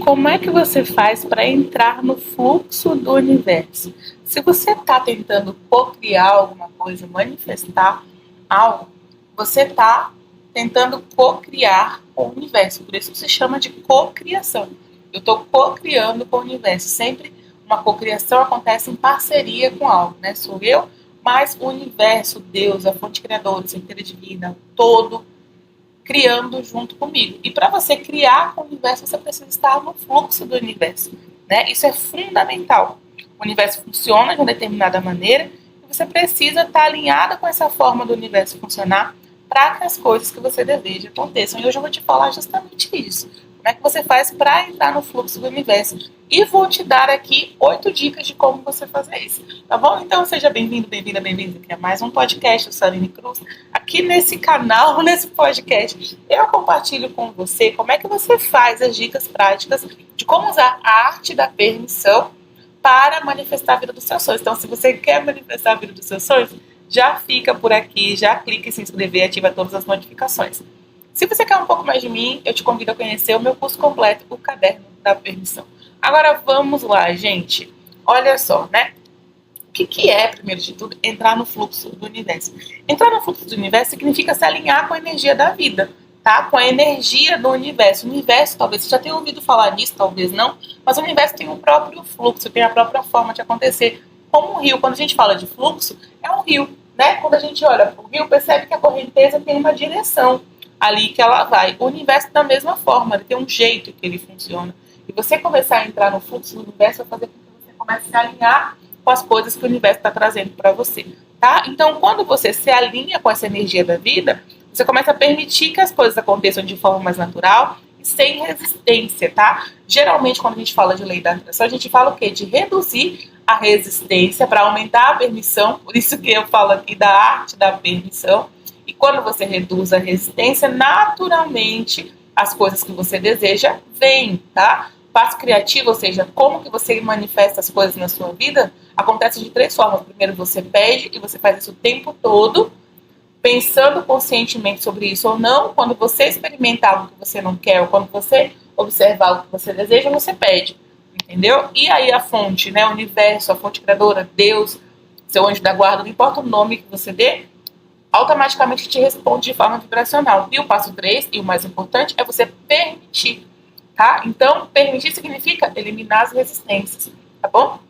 Como é que você faz para entrar no fluxo do universo? Se você está tentando co-criar alguma coisa, manifestar algo, você está tentando co-criar com o universo. Por isso que se chama de co-criação. Eu estou co-criando com o universo. Sempre uma co-criação acontece em parceria com algo, né? Sou eu, mas o universo, Deus, a fonte criadora, a centelha divina, todo criando junto comigo. E para você criar com o universo, você precisa estar no fluxo do universo, né? Isso é fundamental. O universo funciona de uma determinada maneira e você precisa estar alinhada com essa forma do universo funcionar para que as coisas que você deseja aconteçam. E hoje eu vou te falar justamente isso. Como é que você faz para entrar no fluxo do universo? E vou te dar aqui 8 dicas de como você fazer isso, tá bom? Então seja bem-vindo, bem-vinda, bem-vinda aqui a mais um podcast, eu sou a Aline Cruz. Aqui nesse canal, nesse podcast, eu compartilho com você como é que você faz as dicas práticas de como usar a arte da permissão para manifestar a vida dos seus sonhos. Então, se você quer manifestar a vida dos seus sonhos, já fica por aqui, já clica em se inscrever e ativa todas as notificações. Se você quer um pouco mais de mim, eu te convido a conhecer o meu curso completo, o Caderno da Permissão. Agora vamos lá, gente. Olha só, né? O que é, primeiro de tudo, entrar no fluxo do universo? Entrar no fluxo do universo significa se alinhar com a energia da vida, tá? Com a energia do universo. O universo, talvez você já tenha ouvido falar nisso, talvez não, mas o universo tem um próprio fluxo, tem a própria forma de acontecer. Como um rio, quando a gente fala de fluxo, é um rio, né? Quando a gente olha para o rio, percebe que a correnteza tem uma direção ali que ela vai. O universo da mesma forma, ele tem um jeito que ele funciona. E você começar a entrar no fluxo do universo vai fazer com que você comece a se alinhar com as coisas que o universo está trazendo para você, tá? Então, quando você se alinha com essa energia da vida, você começa a permitir que as coisas aconteçam de forma mais natural e sem resistência, tá? Geralmente, quando a gente fala de lei da atração, a gente fala o quê? De reduzir a resistência para aumentar a permissão, por isso que eu falo aqui da arte da permissão. E quando você reduz a resistência, naturalmente as coisas que você deseja vêm, tá? Passo criativo, ou seja, como que você manifesta as coisas na sua vida, acontece de 3 formas. Primeiro você pede e você faz isso o tempo todo, pensando conscientemente sobre isso ou não. Quando você experimentar algo que você não quer, ou quando você observar algo que você deseja, você pede, entendeu? E aí a fonte, né, o universo, a fonte criadora, Deus, seu anjo da guarda, não importa o nome que você dê, automaticamente te responde de forma vibracional. E o passo 3, e o mais importante, é você permitir, tá? Então, permitir significa eliminar as resistências, tá bom?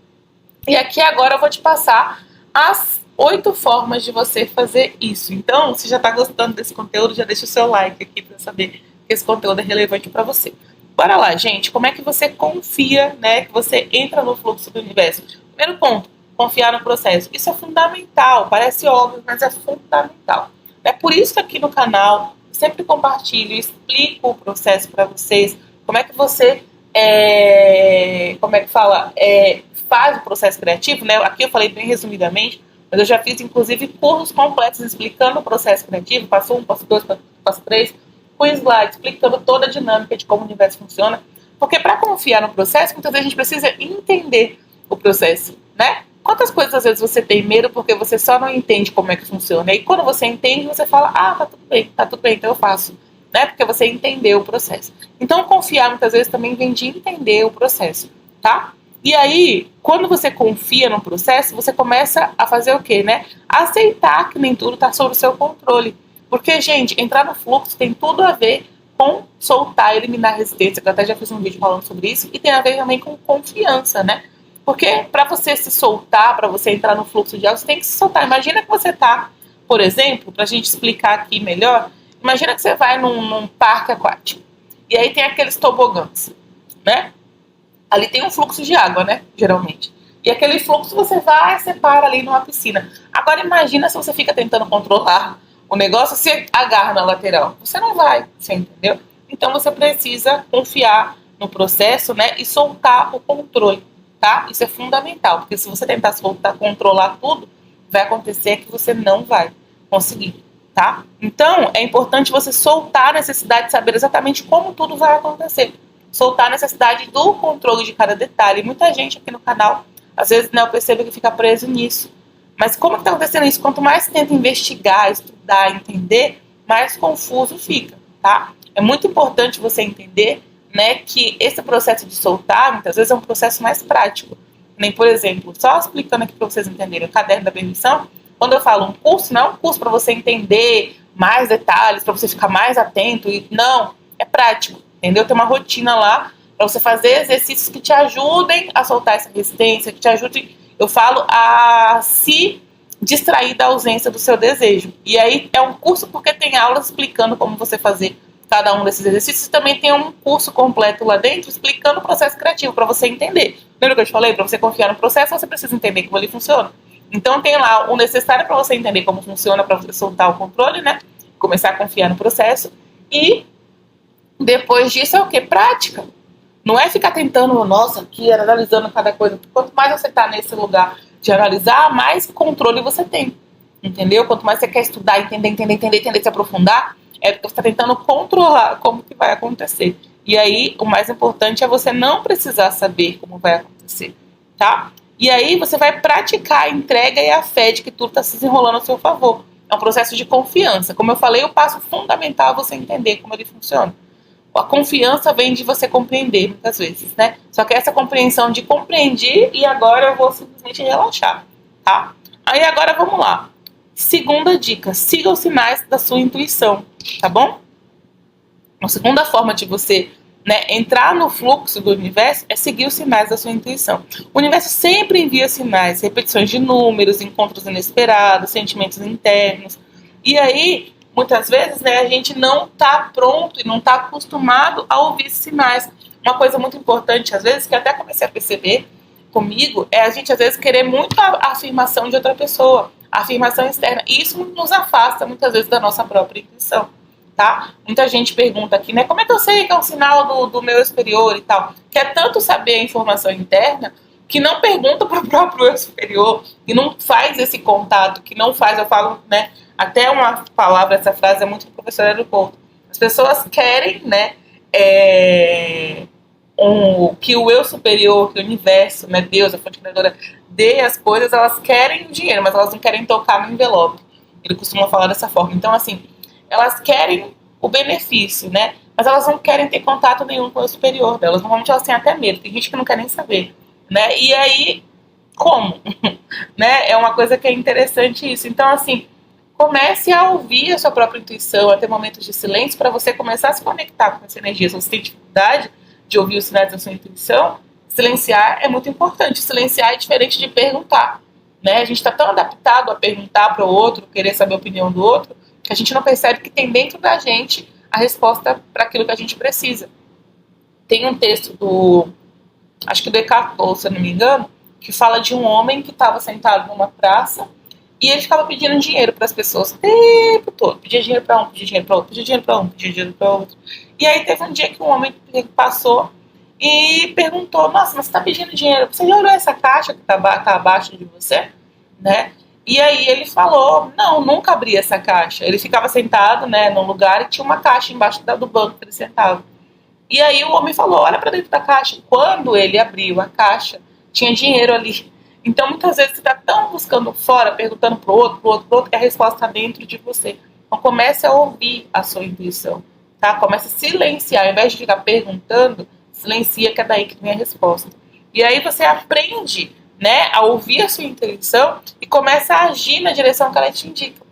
E aqui agora eu vou te passar as 8 formas de você fazer isso. Então, se já está gostando desse conteúdo, já deixa o seu like aqui para saber que esse conteúdo é relevante para você. Bora lá, gente. Como é que você confia, né, que você entra no fluxo do universo? Primeiro ponto, confiar no processo. Isso é fundamental, parece óbvio, mas é fundamental. É por isso que aqui no canal eu sempre compartilho, explico o processo para vocês, como é que você faz o processo criativo, né? Aqui eu falei bem resumidamente, mas eu já fiz inclusive cursos completos explicando o processo criativo, passo 1, passo 2, passo 3, com slides, explicando toda a dinâmica de como o universo funciona. Porque para confiar no processo, muitas vezes a gente precisa entender o processo, né? Quantas coisas às vezes você tem medo porque você só não entende como é que funciona? E quando você entende, você fala, tá tudo bem, então eu faço. Né? Porque você entendeu o processo. Então, confiar muitas vezes também vem de entender o processo, tá? E aí, quando você confia no processo, você começa a fazer o quê, né? Aceitar que nem tudo está sob o seu controle. Porque, gente, entrar no fluxo tem tudo a ver com soltar, eliminar resistência, que eu até já fiz um vídeo falando sobre isso, e tem a ver também com confiança, né? Porque para você se soltar, para você entrar no fluxo de algo, você tem que se soltar. Imagina que você está, por exemplo, para a gente explicar aqui melhor, imagina que você vai num parque aquático, e aí tem aqueles tobogãs, né? Ali tem um fluxo de água, né? Geralmente. E aquele fluxo você vai, separa ali numa piscina. Agora imagina se você fica tentando controlar o negócio, você agarra na lateral. Você não vai, você entendeu? Então você precisa confiar no processo, né? E soltar o controle, tá? Isso é fundamental, porque se você tentar soltar, controlar tudo, vai acontecer que você não vai conseguir, tá? Então é importante você soltar a necessidade de saber exatamente como tudo vai acontecer. Soltar a necessidade do controle de cada detalhe. Muita gente aqui no canal, às vezes, né, eu percebo que fica preso nisso. Mas como está acontecendo isso? Quanto mais você tenta investigar, estudar, entender, mais confuso fica, tá? É muito importante você entender, né, que esse processo de soltar, muitas vezes, é um processo mais prático. Nem, por exemplo, só explicando aqui para vocês entenderem, o caderno da permissão, quando eu falo um curso, não é um curso para você entender mais detalhes, para você ficar mais atento, e não, é prático, entendeu? Tem uma rotina lá para você fazer exercícios que te ajudem a soltar essa resistência, que te ajudem, eu falo, a se distrair da ausência do seu desejo. E aí é um curso porque tem aulas explicando como você fazer cada um desses exercícios. Também tem um curso completo lá dentro explicando o processo criativo para você entender. Lembra que eu te falei? Para você confiar no processo, você precisa entender como ele funciona. Então tem lá o necessário para você entender como funciona, para você soltar o controle, né? Começar a confiar no processo. E depois disso é o que? Prática. Não é ficar tentando, nossa, aqui, analisando cada coisa. Quanto mais você está nesse lugar de analisar, mais controle você tem. Entendeu? Quanto mais você quer estudar, entender, se aprofundar, é porque você está tentando controlar como que vai acontecer. E aí, o mais importante é você não precisar saber como vai acontecer, tá? E aí, você vai praticar a entrega e a fé de que tudo está se desenrolando a seu favor. É um processo de confiança. Como eu falei, o passo fundamental é você entender como ele funciona. A confiança vem de você compreender, muitas vezes, né? Só que essa compreensão de compreendi e agora eu vou simplesmente relaxar, tá? Aí agora vamos lá. Segunda dica, siga os sinais da sua intuição, tá bom? A segunda forma de você, né, entrar no fluxo do universo é seguir os sinais da sua intuição. O universo sempre envia sinais, repetições de números, encontros inesperados, sentimentos internos. E aí, muitas vezes, né, a gente não está pronto e não está acostumado a ouvir esses sinais. Uma coisa muito importante, às vezes, que até comecei a perceber comigo, é a gente, às vezes, querer muito a afirmação de outra pessoa, a afirmação externa. E isso nos afasta, muitas vezes, da nossa própria intuição, tá? Muita gente pergunta aqui, né, como é que eu sei que é um sinal do meu eu superior e tal? Quer tanto saber a informação interna que não pergunta para o próprio eu superior, que não faz esse contato, que não faz, eu falo, né, até uma palavra, essa frase é muito do professor Hélio Couto. As pessoas querem, né, que o eu superior, que o universo, né, Deus, a fonte criadora, dê as coisas, elas querem o dinheiro, mas elas não querem tocar no envelope. Ele costuma falar dessa forma. Então, assim, elas querem o benefício, né, mas elas não querem ter contato nenhum com o eu superior delas. Normalmente elas têm até medo, tem gente que não quer nem saber, né, e aí, como? Né, é uma coisa que é interessante isso. Então, assim, comece a ouvir a sua própria intuição, a ter momentos de silêncio para você começar a se conectar com essa energia. Se você tem dificuldade de ouvir os sinais da sua intuição, silenciar é muito importante. Silenciar é diferente de perguntar, né? A gente está tão adaptado a perguntar para o outro, querer saber a opinião do outro, que a gente não percebe que tem dentro da gente a resposta para aquilo que a gente precisa. Tem um texto acho que do Eckhart Tolle, se eu não me engano, que fala de um homem que estava sentado numa praça e ele ficava pedindo dinheiro para as pessoas o tempo todo. Pedia dinheiro para um, pedia dinheiro para outro, pedia dinheiro para um, pedia dinheiro para outro. E aí teve um dia que um homem passou e perguntou, nossa, mas você está pedindo dinheiro, você já olhou essa caixa que está abaixo de você? Né? E aí ele falou, não, nunca abri essa caixa. Ele ficava sentado, né, num lugar e tinha uma caixa embaixo do banco que ele sentava. E aí o homem falou, olha para dentro da caixa. Quando ele abriu a caixa, tinha dinheiro ali. Então, muitas vezes, você está tão buscando fora, perguntando pro outro, que a resposta está dentro de você. Então, comece a ouvir a sua intuição, tá? Comece a silenciar. Ao invés de ficar perguntando, silencia, que é daí que vem a resposta. E aí você aprende, né, a ouvir a sua intuição e começa a agir na direção que ela te indica.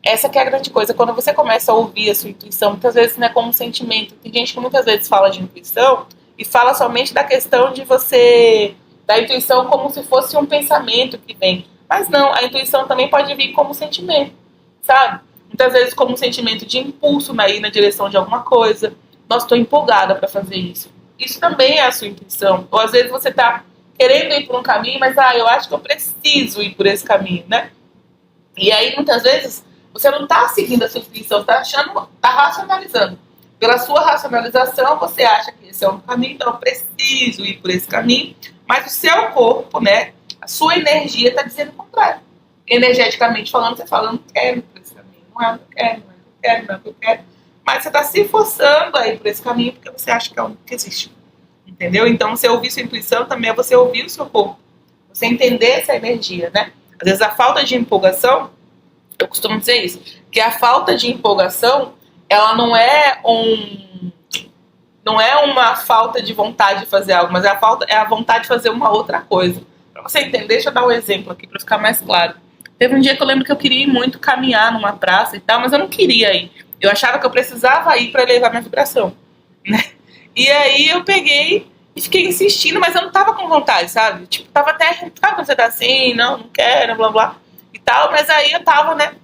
Essa que é a grande coisa. Quando você começa a ouvir a sua intuição, muitas vezes não é como um sentimento. Tem gente que muitas vezes fala de intuição e fala somente da questão de você... da intuição como se fosse um pensamento que vem. Mas não, a intuição também pode vir como sentimento, sabe? Muitas vezes como um sentimento de impulso na ir na direção de alguma coisa. Nossa, estou empolgada para fazer isso. Isso também é a sua intuição. Ou às vezes você está querendo ir por um caminho, mas eu acho que eu preciso ir por esse caminho, né? E aí, muitas vezes, você não está seguindo a sua intuição, está achando, está racionalizando. Pela sua racionalização, você acha que esse é um caminho, então eu preciso ir por esse caminho. Mas o seu corpo, né, a sua energia está dizendo o contrário. Energeticamente falando, você falando, quero ir por esse caminho. Não é o que eu quero, não é o que eu quero, não é o que eu quero. Mas você está se forçando a ir por esse caminho porque você acha que é o único que existe. Entendeu? Então, você ouvir sua intuição também é você ouvir o seu corpo. Você entender essa energia, né? Às vezes a falta de empolgação, eu costumo dizer isso, que a falta de empolgação, ela não é Não é uma falta de vontade de fazer algo, mas é a vontade de fazer uma outra coisa. Para você entender, deixa eu dar um exemplo aqui para ficar mais claro. Teve um dia que eu lembro que eu queria ir muito caminhar numa praça e tal, mas eu não queria ir. Eu achava que eu precisava ir para elevar minha vibração, né? E aí eu peguei e fiquei insistindo, mas eu não tava com vontade, sabe? Tipo, tava até, sabe quando você tá assim, não quero, blá blá e tal, mas aí eu tava, né,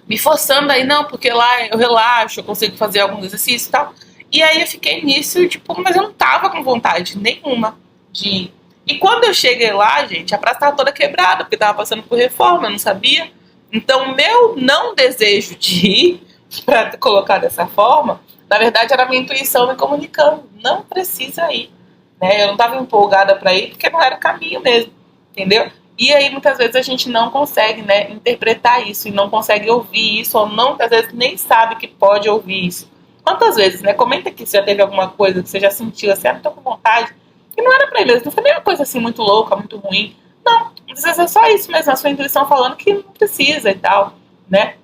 me forçando aí, não, porque lá eu relaxo, eu consigo fazer alguns exercícios e tal. E aí eu fiquei nisso, tipo, mas eu não tava com vontade nenhuma de ir. E quando eu cheguei lá, gente, a praça tava toda quebrada, porque tava passando por reforma, eu não sabia. Então, o meu não desejo de ir, pra colocar dessa forma, na verdade era a minha intuição me comunicando, não precisa ir, né? Eu não tava empolgada para ir, porque não era o caminho mesmo, entendeu? E aí, muitas vezes, a gente não consegue, né, interpretar isso e não consegue ouvir isso, ou não, muitas vezes, nem sabe que pode ouvir isso. Quantas vezes, né? Comenta aqui se já teve alguma coisa que você já sentiu assim, tô com vontade, e não era pra ir mesmo, não foi nenhuma coisa assim muito louca, muito ruim. Não, às vezes é só isso mesmo, a sua intuição falando que não precisa e tal, né?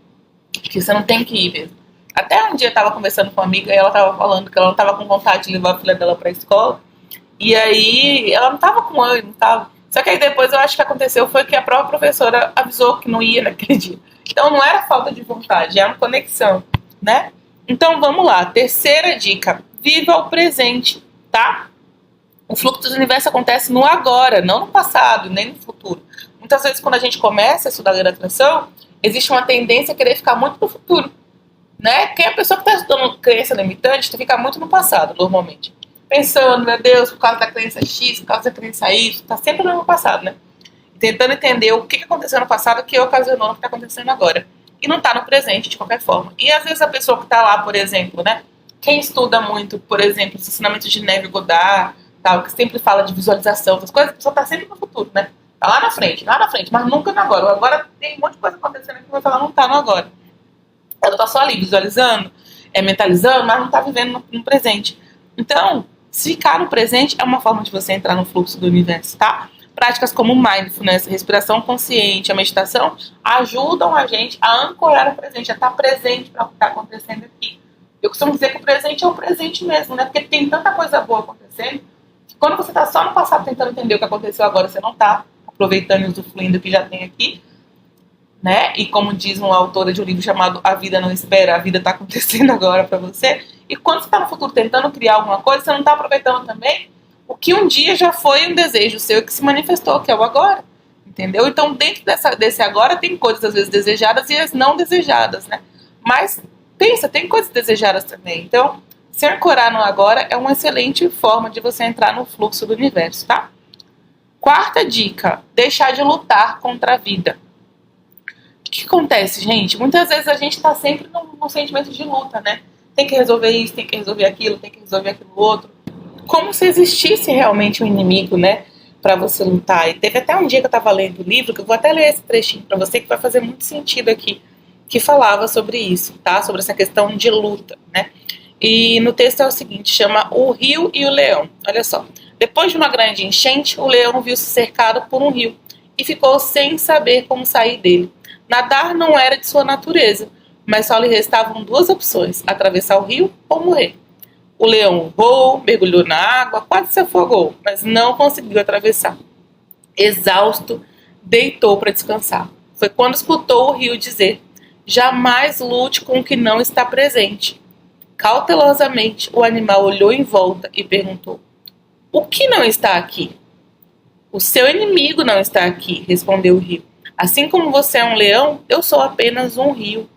Que você não tem que ir mesmo. Até um dia eu tava conversando com uma amiga e ela tava falando que ela não tava com vontade de levar a filha dela pra escola, e aí ela não tava com ânimo, não tava. Só que aí depois eu acho que aconteceu foi que a própria professora avisou que não ia naquele dia. Então não era falta de vontade, é uma conexão, né? Então vamos lá, terceira dica, viva o presente, tá? O fluxo do universo acontece no agora, não no passado, nem no futuro. Muitas vezes quando a gente começa a estudar a lei da atração, existe uma tendência a querer ficar muito no futuro, né? Quem é a pessoa que está estudando crença limitante fica muito no passado, normalmente. Pensando, meu Deus, por causa da crença X, por causa da crença Y, tá sempre no passado, né? Tentando entender o que aconteceu no passado que ocasionou o que está acontecendo agora. E não tá no presente, de qualquer forma. E às vezes a pessoa que tá lá, por exemplo, né? Quem estuda muito, por exemplo, os ensinamentos de Neville Goddard, tal, que sempre fala de visualização, essas coisas, a pessoa tá sempre no futuro, né? Tá lá na frente, mas nunca no agora. O agora tem um monte de coisa acontecendo que ela não tá no agora. Ela tá só ali visualizando, mentalizando, mas não tá vivendo no presente. Então, se ficar no presente é uma forma de você entrar no fluxo do universo, tá? Práticas como mindfulness, respiração consciente, a meditação, ajudam a gente a ancorar o presente, a estar presente para o que está acontecendo aqui. Eu costumo dizer que o presente é o presente mesmo, né? Porque tem tanta coisa boa acontecendo, que quando você está só no passado tentando entender o que aconteceu agora, você não está aproveitando e usufruindo o que já tem aqui, né? E como diz uma autora de um livro chamado A Vida Não Espera, a vida está acontecendo agora para você. E quando você está no futuro tentando criar alguma coisa, você não está aproveitando também o que um dia já foi um desejo seu que se manifestou, que é o agora, entendeu? Então, dentro desse agora tem coisas às vezes desejadas e as não desejadas, né? Mas pensa, tem coisas desejadas também. Então, se ancorar no agora é uma excelente forma de você entrar no fluxo do universo, tá? Quarta dica, deixar de lutar contra a vida. O que acontece, gente? Muitas vezes a gente tá sempre num sentimento de luta, né? Tem que resolver isso, tem que resolver aquilo, tem que resolver aquilo outro. Como se existisse realmente um inimigo, né, para você lutar. E teve até um dia que eu estava lendo o livro, que eu vou até ler esse trechinho para você, que vai fazer muito sentido aqui, que falava sobre isso, tá? Sobre essa questão de luta, né? E no texto é o seguinte, chama O Rio e o Leão. Olha só. Depois de uma grande enchente, o leão viu-se cercado por um rio e ficou sem saber como sair dele. Nadar não era de sua natureza, mas só lhe restavam duas opções, atravessar o rio ou morrer. O leão voou, mergulhou na água, quase se afogou, mas não conseguiu atravessar. Exausto, deitou para descansar. Foi quando escutou o rio dizer: jamais lute com o que não está presente. Cautelosamente, o animal olhou em volta e perguntou: o que não está aqui? O seu inimigo não está aqui, respondeu o rio. Assim como você é um leão, eu sou apenas um rio.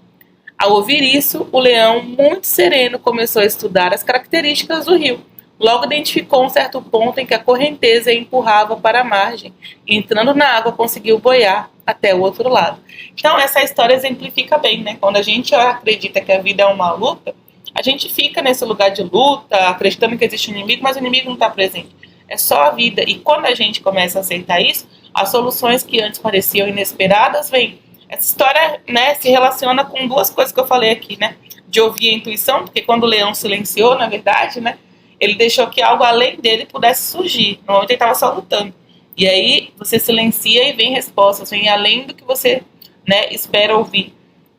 Ao ouvir isso, o leão, muito sereno, começou a estudar as características do rio. Logo identificou um certo ponto em que a correnteza empurrava para a margem e, entrando na água, conseguiu boiar até o outro lado. Então, essa história exemplifica bem, né? Quando a gente acredita que a vida é uma luta, a gente fica nesse lugar de luta, acreditando que existe um inimigo, mas o inimigo não está presente. É só a vida. E quando a gente começa a aceitar isso, as soluções que antes pareciam inesperadas vêm. Essa história, né, se relaciona com duas coisas que eu falei aqui, né? De ouvir a intuição, porque quando o leão silenciou, na verdade, né? Ele deixou que algo além dele pudesse surgir. Normalmente ele estava só lutando. E aí você silencia e vem respostas, vem além do que você, né, espera ouvir.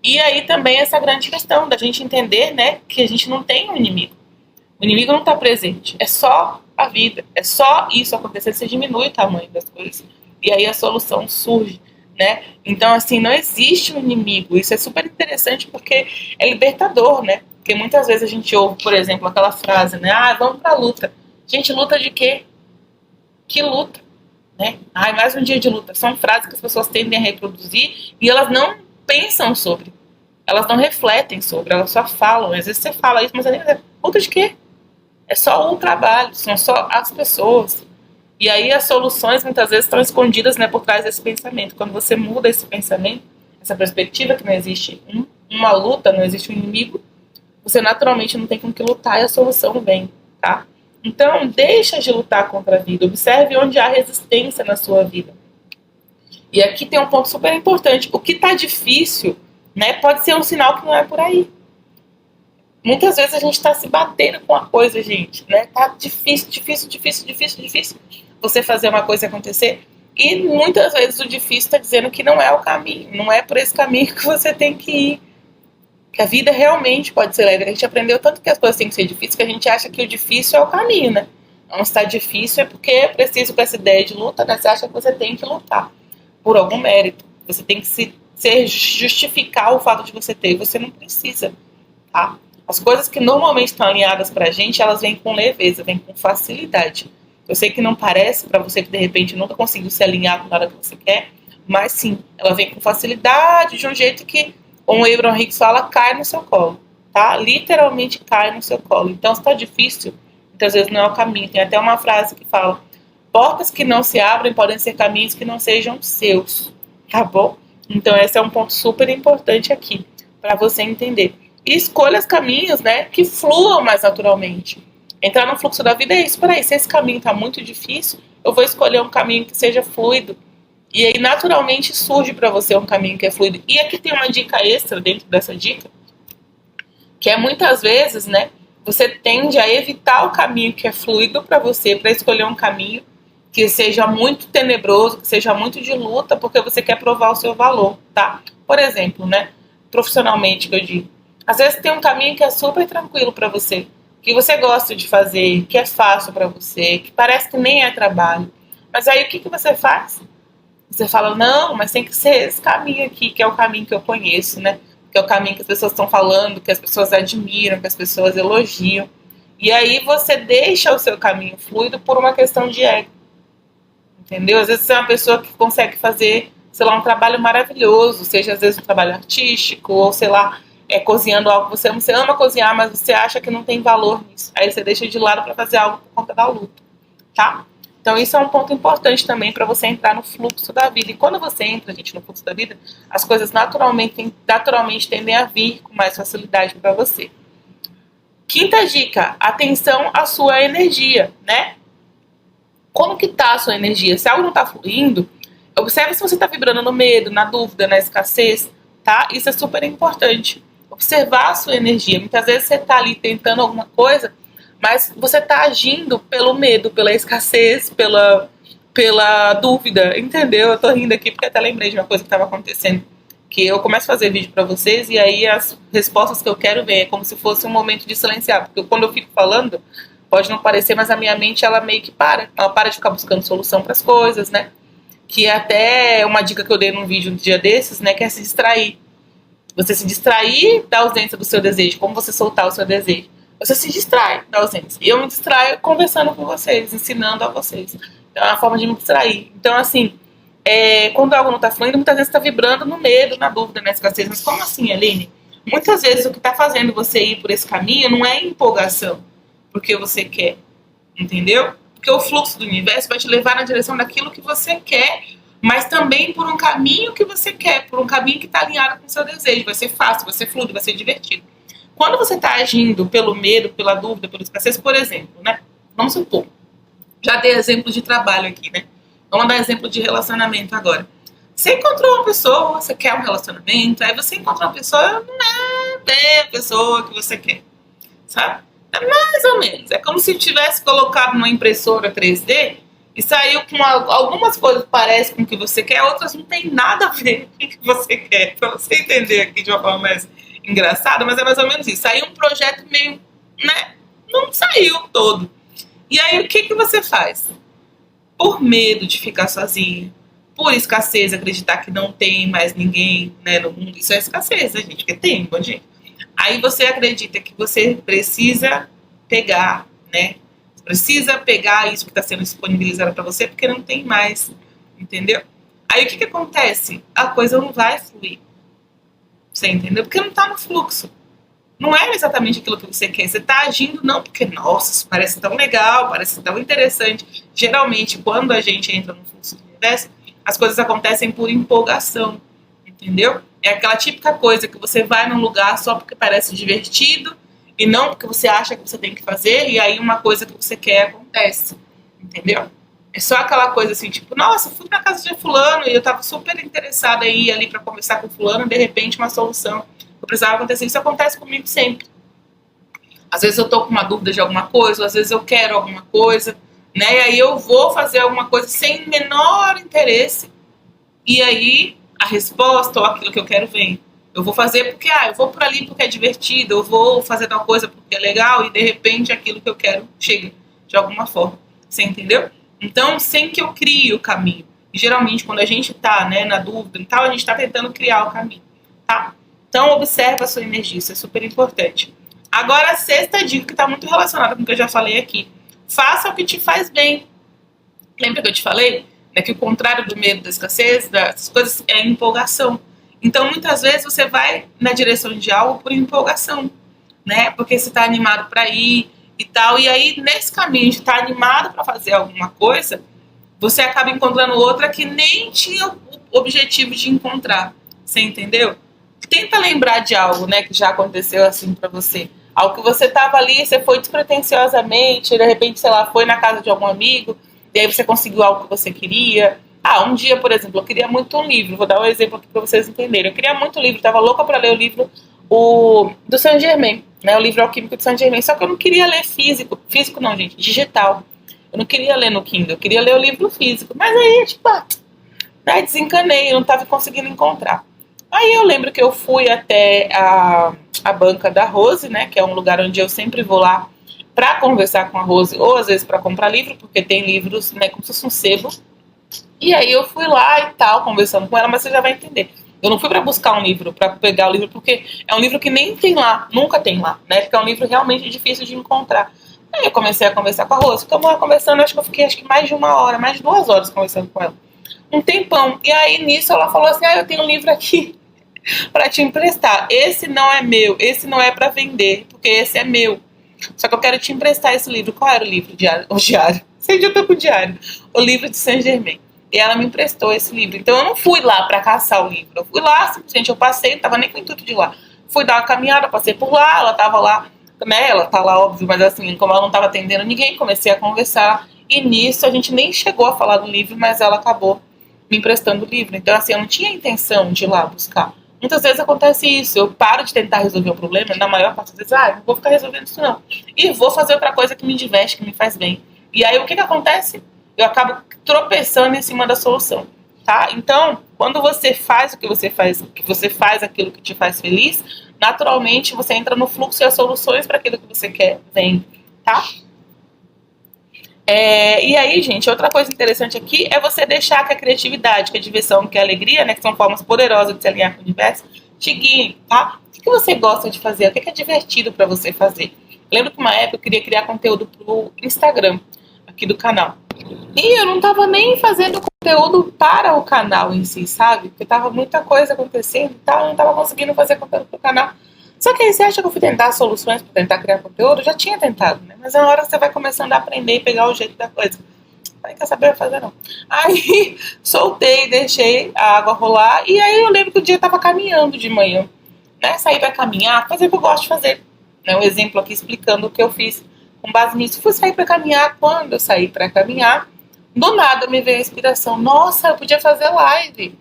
E aí também essa grande questão da gente entender, né, que a gente não tem um inimigo. O inimigo não está presente. É só a vida. É só isso acontecer. Você diminui o tamanho das coisas. E aí a solução surge, né? Então, assim, não existe um inimigo. Isso é super interessante porque é libertador, né? Porque muitas vezes a gente ouve, por exemplo, aquela frase, né? Ah, vamos pra luta. Gente, luta de quê? Que luta? Né? Ah, mais um dia de luta. São frases que as pessoas tendem a reproduzir e elas não pensam sobre. Elas não refletem sobre, elas só falam. Às vezes você fala isso, mas luta de quê? É só o trabalho, são só as pessoas. E aí as soluções muitas vezes estão escondidas, né, por trás desse pensamento. Quando você muda esse pensamento, essa perspectiva que não existe uma luta, não existe um inimigo, você naturalmente não tem com que lutar e a solução vem, tá? Então, deixa de lutar contra a vida. Observe onde há resistência na sua vida. E aqui tem um ponto super importante. O que está difícil, né, pode ser um sinal que não é por aí. Muitas vezes a gente está se batendo com a coisa, gente, né? Tá difícil você fazer uma coisa acontecer. E muitas vezes o difícil está dizendo que não é o caminho, não é por esse caminho que você tem que ir. Que a vida realmente pode ser leve. A gente aprendeu tanto que as coisas têm que ser difíceis que a gente acha que o difícil é o caminho, né? Não está difícil é porque é preciso com essa ideia de luta, né? Você acha que você tem que lutar por algum mérito. Você tem que se justificar o fato de você ter. Você não precisa, tá? As coisas que normalmente estão alinhadas pra gente, elas vêm com leveza, vêm com facilidade. Eu sei que não parece pra você que de repente nunca conseguiu se alinhar com nada que você quer, mas sim, ela vem com facilidade, de um jeito que, como o Abraham Hicks fala, cai no seu colo, tá? Literalmente cai no seu colo. Então, se tá difícil, muitas vezes não é o caminho. Tem até uma frase que fala: portas que não se abrem podem ser caminhos que não sejam seus, tá bom? Então, esse é um ponto super importante aqui, pra você entender. E escolha os caminhos, né, que fluam mais naturalmente. Entrar no fluxo da vida é isso. Peraí, se esse caminho está muito difícil, eu vou escolher um caminho que seja fluido. E aí, naturalmente, surge para você um caminho que é fluido. E aqui tem uma dica extra dentro dessa dica, que é muitas vezes, né, você tende a evitar o caminho que é fluido para você, para escolher um caminho que seja muito tenebroso, que seja muito de luta, porque você quer provar o seu valor, tá? Por exemplo, né, profissionalmente, que eu digo. Às vezes tem um caminho que é super tranquilo para você, que você gosta de fazer, que é fácil para você, que parece que nem é trabalho. Mas aí o que você faz? Você fala, não, mas tem que ser esse caminho aqui, que é o caminho que eu conheço, né? Que é o caminho que as pessoas estão falando, que as pessoas admiram, que as pessoas elogiam. E aí você deixa o seu caminho fluido por uma questão de ego. Entendeu? Às vezes você é uma pessoa que consegue fazer, sei lá, um trabalho maravilhoso, seja às vezes um trabalho artístico, ou sei lá, cozinhando algo que você ama cozinhar, mas você acha que não tem valor nisso. Aí você deixa de lado para fazer algo por conta da luta, tá? Então isso é um ponto importante também para você entrar no fluxo da vida. E quando você entra, gente, no fluxo da vida, as coisas naturalmente tendem a vir com mais facilidade para você. Quinta dica, atenção à sua energia, né? Como que tá a sua energia? Se algo não tá fluindo, observe se você tá vibrando no medo, na dúvida, na escassez, tá? Isso é super importante. Observar a sua energia. Muitas vezes você tá ali tentando alguma coisa, mas você tá agindo pelo medo, pela escassez, pela dúvida, entendeu? Eu tô rindo aqui porque até lembrei de uma coisa que tava acontecendo. Que eu começo a fazer vídeo pra vocês e aí as respostas que eu quero ver é como se fosse um momento de silenciar. Porque quando eu fico falando, pode não parecer, mas a minha mente, ela meio que para. Ela para de ficar buscando solução para as coisas, né? Que é até uma dica que eu dei num vídeo um dia desses, né? Que é se distrair. Você se distrair da ausência do seu desejo. Como você soltar o seu desejo. Você se distrai da ausência. E eu me distraio conversando com vocês, ensinando a vocês. Então é uma forma de me distrair. Então, assim, quando algo não está fluindo, muitas vezes está vibrando no medo, na dúvida, na escassez. Mas como assim, Aline? Muitas vezes o que está fazendo você ir por esse caminho não é empolgação. Porque você quer, entendeu? Porque o fluxo do universo vai te levar na direção daquilo que você quer, mas também por um caminho que você quer, por um caminho que está alinhado com o seu desejo. Vai ser fácil, vai ser fluido, vai ser divertido. Quando você está agindo pelo medo, pela dúvida, pela escassez, por exemplo, né? Vamos supor, já dei exemplo de trabalho aqui, né? Vamos dar exemplo de relacionamento agora. Você encontrou uma pessoa, você quer um relacionamento, aí você encontra uma pessoa, não é bem a pessoa que você quer, sabe? É mais ou menos. É como se tivesse colocado numa impressora 3D e saiu com algumas coisas que parecem com o que você quer, outras não tem nada a ver com o que você quer. Pra você entender aqui de uma forma mais engraçada, mas é mais ou menos isso. Saiu um projeto meio, né? não saiu todo. E aí o que você faz? Por medo de ficar sozinha, por escassez, acreditar que não tem mais ninguém, né, no mundo. Isso é escassez, né, gente? Porque tem, bom, gente. Aí você acredita que você precisa pegar, né? Você precisa pegar isso que está sendo disponibilizado para você, porque não tem mais, entendeu? Aí o que acontece? A coisa não vai fluir. Você entendeu? Porque não está no fluxo. Não é exatamente aquilo que você quer. Você está agindo não porque, nossa, isso parece tão legal, parece tão interessante. Geralmente, quando a gente entra no fluxo do universo, as coisas acontecem por empolgação, entendeu? É aquela típica coisa que você vai num lugar só porque parece divertido e não porque você acha que você tem que fazer, e aí uma coisa que você quer acontece, entendeu? É só aquela coisa assim, tipo, nossa, fui na casa de fulano e eu tava super interessada em ir ali para conversar com fulano, e de repente uma solução que precisava acontecer. Isso acontece comigo sempre. Às vezes eu tô com uma dúvida de alguma coisa, ou às vezes eu quero alguma coisa, né? E aí eu vou fazer alguma coisa sem menor interesse, e aí a resposta ou aquilo que eu quero vem. Eu vou fazer porque, eu vou por ali porque é divertido, eu vou fazer tal coisa porque é legal, e de repente aquilo que eu quero chega de alguma forma. Você entendeu? Então, sem que eu crie o caminho. E geralmente, quando a gente tá, né, na dúvida e tal, a gente tá tentando criar o caminho, tá? Então, observa a sua energia, isso é super importante. Agora, a sexta dica, que está muito relacionada com o que eu já falei aqui. Faça o que te faz bem. Lembra que eu te falei? Né, que o contrário do medo, da escassez, das coisas, é a empolgação. Então, muitas vezes, você vai na direção de algo por empolgação, né? Porque você está animado para ir e tal. E aí, nesse caminho de estar animado para fazer alguma coisa, você acaba encontrando outra que nem tinha o objetivo de encontrar. Você entendeu? Tenta lembrar de algo, né, que já aconteceu assim para você. Algo que você tava ali, você foi despretensiosamente, de repente, sei lá, foi na casa de algum amigo, e aí você conseguiu algo que você queria. Um dia, por exemplo, eu queria muito um livro, vou dar um exemplo aqui para vocês entenderem. Eu queria muito um livro, tava louca para ler o livro do Saint-Germain, né, o livro Alquímico de Saint-Germain, só que eu não queria ler físico não, gente, digital. Eu não queria ler no Kindle, eu queria ler o livro físico. Mas aí, tipo, desencanei, eu não tava conseguindo encontrar. Aí eu lembro que eu fui até a banca da Rose, né, que é um lugar onde eu sempre vou lá para conversar com a Rose, ou às vezes para comprar livro, porque tem livros, né, como se fosse um sebo. E aí eu fui lá e tal, conversando com ela, mas você já vai entender. Eu não fui para buscar um livro, para pegar o livro, porque é um livro que nem tem lá, nunca tem lá, né, porque é um livro realmente difícil de encontrar. Aí eu comecei a conversar com a Rose, ficamos lá conversando, acho que eu fiquei mais de 1 hora, mais de 2 horas conversando com ela. Um tempão. E aí nisso ela falou assim, eu tenho um livro aqui para te emprestar. Esse não é meu, esse não é para vender, porque esse é meu. Só que eu quero te emprestar esse livro. Qual era o livro? O diário. Sei onde eu tô com o diário. O livro de Saint-Germain. E ela me emprestou esse livro. Então eu não fui lá para caçar o livro. Eu fui lá, simplesmente eu passei, não tava nem com o intuito de ir lá. Fui dar uma caminhada, passei por lá, ela tava lá, né? Ela tá lá, óbvio, mas assim, como ela não tava atendendo ninguém, comecei a conversar. E nisso a gente nem chegou a falar do livro, mas ela acabou me emprestando o livro. Então, assim, eu não tinha intenção de ir lá buscar. Muitas vezes acontece isso, eu paro de tentar resolver o problema, na maior parte das vezes, não vou ficar resolvendo isso não. E vou fazer outra coisa que me diverte, que me faz bem. E aí o que acontece? Eu acabo tropeçando em cima da solução, tá? Então, quando você faz o que você faz aquilo que te faz feliz, naturalmente você entra no fluxo e as soluções para aquilo que você quer vêm, tá? E aí, gente, outra coisa interessante aqui é você deixar que a criatividade, que a diversão, que a alegria, né, que são formas poderosas de se alinhar com o universo, te guiem, tá? O que você gosta de fazer? O que é divertido para você fazer? Lembro que uma época eu queria criar conteúdo pro Instagram, aqui do canal. E eu não tava nem fazendo conteúdo para o canal em si, sabe? Porque tava muita coisa acontecendo e tal, eu não tava conseguindo fazer conteúdo pro canal. Só que aí você acha que eu fui tentar soluções para tentar criar conteúdo? Eu já tinha tentado, né? Mas é uma hora que você vai começando a aprender e pegar o jeito da coisa. Não quer saber fazer, não. Aí soltei, deixei a água rolar. E aí eu lembro que o dia eu tava caminhando de manhã, né? Saí para caminhar, fazer o que eu gosto de fazer. Né? Um exemplo aqui explicando o que eu fiz com base nisso. Fui sair para caminhar. Quando eu saí para caminhar, do nada me veio a inspiração. Nossa, eu podia fazer live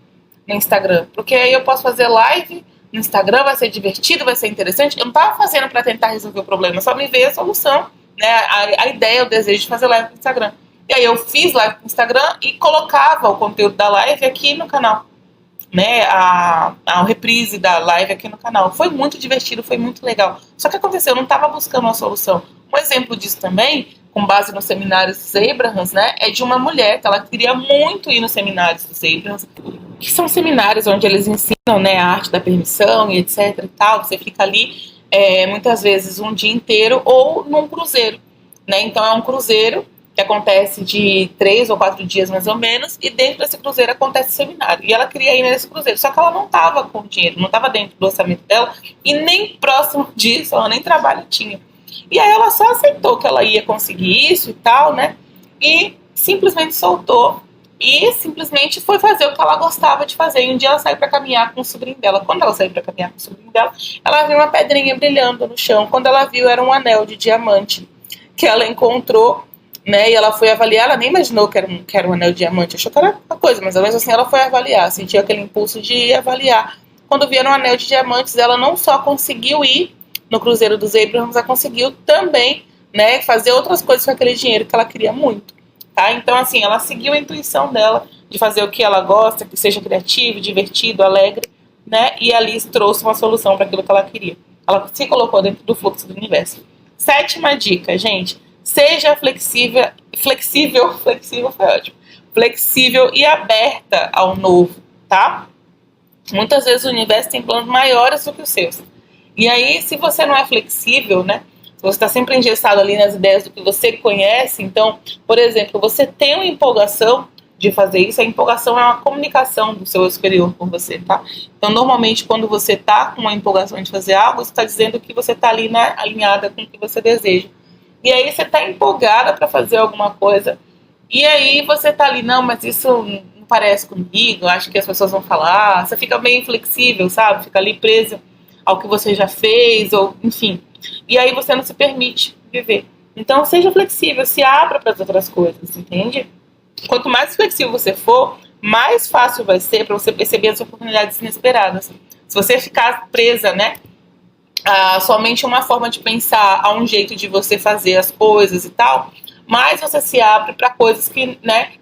no Instagram. Porque aí eu posso fazer live no Instagram, vai ser divertido, vai ser interessante. Eu não estava fazendo para tentar resolver o problema, só me veio a solução, né? A ideia, o desejo de fazer live no Instagram. E aí eu fiz live no Instagram e colocava o conteúdo da live aqui no canal. né, a reprise da live aqui no canal. Foi muito divertido, foi muito legal. Só que aconteceu, eu não estava buscando uma solução. Um exemplo disso também, com base nos seminários dos Abrahams, né, é de uma mulher que ela queria muito ir nos seminários dos Abrahams, que são seminários onde eles ensinam, né, a arte da permissão e etc e tal. Você fica ali muitas vezes um dia inteiro ou num cruzeiro, né? Então é um cruzeiro que acontece de 3 ou 4 dias mais ou menos, e dentro desse cruzeiro acontece o seminário. E ela queria ir nesse cruzeiro, só que ela não estava com dinheiro, não estava dentro do orçamento dela, e nem próximo disso, ela nem trabalho tinha. E aí ela só aceitou que ela ia conseguir isso e tal, né? E simplesmente soltou e simplesmente foi fazer o que ela gostava de fazer. E um dia ela saiu para caminhar com o sobrinho dela. Quando ela saiu para caminhar com o sobrinho dela, ela viu uma pedrinha brilhando no chão. Quando ela viu, era um anel de diamante que ela encontrou, né? E ela foi avaliar. Ela nem imaginou que era um anel de diamante, achou que era uma coisa, mas mesmo assim ela foi avaliar, sentiu aquele impulso de ir avaliar. Quando vieram um anel de diamantes, ela não só conseguiu ir no cruzeiro dos Abrahams, ela conseguiu também, né, fazer outras coisas com aquele dinheiro que ela queria muito. Tá? Então, assim, ela seguiu a intuição dela de fazer o que ela gosta, que seja criativo, divertido, alegre, né? E ali trouxe uma solução para aquilo que ela queria. Ela se colocou dentro do fluxo do universo. 7ª dica, gente. Seja flexível foi ótimo. Flexível e aberta ao novo, tá? Muitas vezes o universo tem planos maiores do que os seus. E aí, se você não é flexível, né? Se você está sempre engessado ali nas ideias do que você conhece, então, por exemplo, você tem uma empolgação de fazer isso, a empolgação é uma comunicação do seu superior com você, tá? Então, normalmente, quando você está com uma empolgação de fazer algo, você está dizendo que você está ali, né, alinhada com o que você deseja. E aí, você está empolgada para fazer alguma coisa, e aí você está ali, não, mas isso não parece comigo, acho que as pessoas vão falar, você fica bem inflexível, sabe? Fica ali presa ao que você já fez, ou enfim. E aí você não se permite viver. Então, seja flexível, se abra para as outras coisas, entende? Quanto mais flexível você for, mais fácil vai ser para você perceber as oportunidades inesperadas. Se você ficar presa, né, a somente uma forma de pensar, a um jeito de você fazer as coisas e tal, mais você se abre para coisas que, né,